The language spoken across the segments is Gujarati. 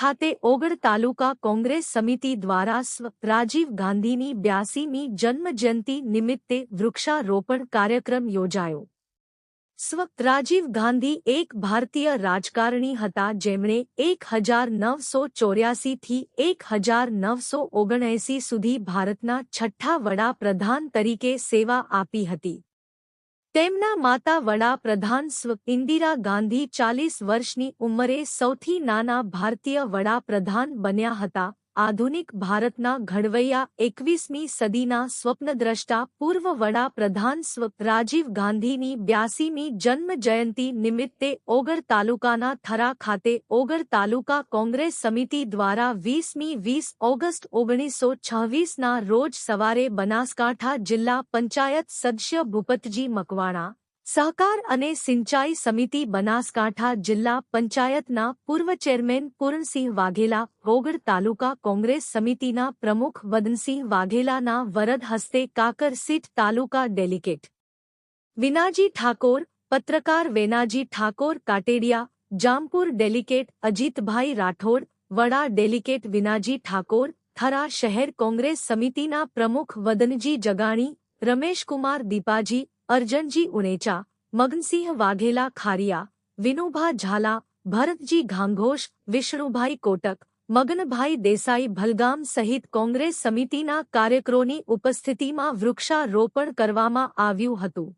ખાતે ઓગળ તાલુકા કોંગ્રેસ સમિતિ દ્વારા સ્વ રાજીવ ગાંધીની 82મી જન્મજયંતિ નિમિત્તે વૃક્ષારોપણ કાર્યક્રમ યોજાયો। સ્વ રાજીવ ગાંધી એક ભારતીય રાજકારણી હતા જેમણે 1984 થી 1979 સુધી ભારતના છઠ્ઠા વડાપ્રધાન તરીકે સેવા આપી હતી। તેમના માતા વડાપ્રધાન સ્વ ઇન્દિરા ગાંધી 40 વર્ષની ઉંમરે સૌથી નાના ભારતીય વડાપ્રધાન બન્યા હતા। આધુનિક ભારતના ઘડવૈયા 21મી સદીના સ્વપ્નદ્રષ્ટા પૂર્વ વડાપ્રધાન સ્વ રાજીવ ગાંધીની 82મી જન્મ જયંતિ નિમિત્તે ઓગળ તાલુકાના થરા ખાતે ઓગળ તાલુકા કોંગ્રેસ સમિતિ દ્વારા 20 ઓગસ્ટ 1926ના રોજ સવારે બનાસકાંઠા જિલ્લા પંચાયત સદસ્ય ભૂપતજી મકવાણા, સહકાર અને સિંચાઈ સમિતિ બનાસકાંઠા જિલ્લા પંચાયતના પૂર્વ ચેરમેન પૂરણસિંહ વાઘેલા, ઓગળ તાલુકા કોંગ્રેસ સમિતિના પ્રમુખ વદનસિંહ વાઘેલાના વરદ હસ્તે કાકર સીટ તાલુકા ડેલિગેટ વિનાજી ઠાકોર, પત્રકાર વેનાજી ઠાકોર કાટેડિયા, જામપુર ડેલિગેટ અજીતભાઈ રાઠોડ, વડા ડેલિગેટ વિનાજી ઠાકોર, થરા શહેર કોંગ્રેસ સમિતિના પ્રમુખ વદનજી જગાણી, રમેશકુમાર દીપાજી, અર્જનજી ઉણેચા, મગનસિંહ વાઘેલા ખારિયા, વિનુભા ઝાલા, ભરતજી ઘાંઘોષ, વિષ્ણુભાઈ કોટક, મગનભાઈ દેસાઈ ભલગામ સહિત કોંગ્રેસ સમિતિના કાર્યકરોની ઉપસ્થિતિમાં વૃક્ષારોપણ કરવામાં આવ્યું હતું।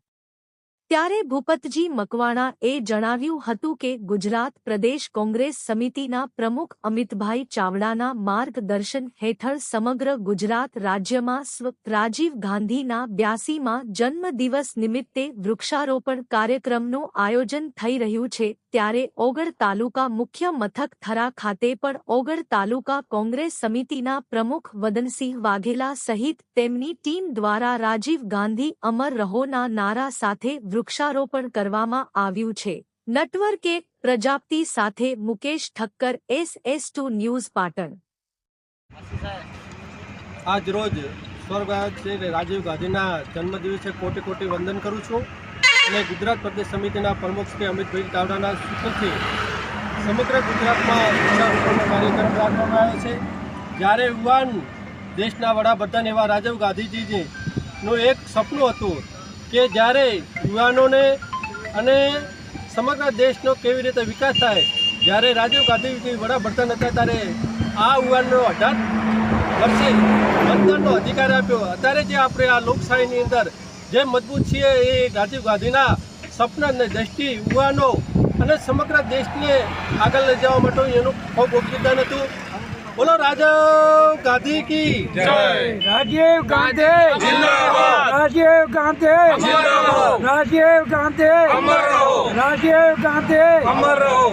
ત્યારે ભૂપતજી મકવાણાએ જણાવ્યું હતું કે ગુજરાત પ્રદેશ કોંગ્રેસ સમિતિના પ્રમુખ અમિતભાઈ ચાવડાના માર્ગદર્શન હેઠળ સમગ્ર ગુજરાત રાજ્યમાં સ્વ રાજીવ ગાંધીના 82મા જન્મદિવસ નિમિત્તે વૃક્ષારોપણ કાર્યક્રમનું આયોજન થઈ રહ્યું છે। ત્યારે ઓગળ તાલુકા મુખ્ય મથક થરા ખાતે પણ ઓગળ તાલુકા કોંગ્રેસ સમિતિના પ્રમુખ વદનસિંહ વાઘેલા સહિત તેમની ટીમ દ્વારા રાજીવ ગાંધી અમર રહોના નારા સાથે વૃક્ષારોપણ કરવામાં આવ્યું છે। નટવર કે પ્રજાપતિ સાથે મુકેશ ઠક્કર, SS2 ન્યૂઝ પાટણ। આજ રોજ સ્વર્ગસ્થ શ્રી રાજીવ ગાંધીના જન્મદિવસે કોટી કોટી વંદન કરું છું અને ગુજરાત પ્રદેશ સમિતિના પ્રમુખ શ્રી અમિતભાઈ ચાવડાના સૂચનથી સમગ્ર ગુજરાતમાં વૃક્ષારોપણનો કાર્યક્રમ રાખવામાં આવ્યો છે। જ્યારે યુવાન દેશના વડાપ્રધાન એવા રાજીવ ગાંધીજીનું એક સપનું હતું કે જ્યારે યુવાનોને અને સમગ્ર દેશનો કેવી રીતે વિકાસ થાય। જ્યારે રાજીવ ગાંધીજી વડાપ્રધાન હતા ત્યારે આ યુવાનનો 18 વર્ષે મતદાનનો અધિકાર આપ્યો। અત્યારે જે આપણે આ લોકશાહીની અંદર જે મજબૂત છીએ એ રાજીવ ગાંધીના સપના અને દ્રષ્ટિ યુવાનો અને સમગ્ર દેશને આગળ લઈ જવા માટે એનું ખૂબ યોગદાન હતું। બોલો રાજીવ ગાંધી કી જય। રાજીવ ગાંધી જિંદાબાદ, રાજીવ ગાંધી જિંદાબાદ, રાજીવ ગાંધી અમર રહો, રાજીવ ગાંધી અમર રહો।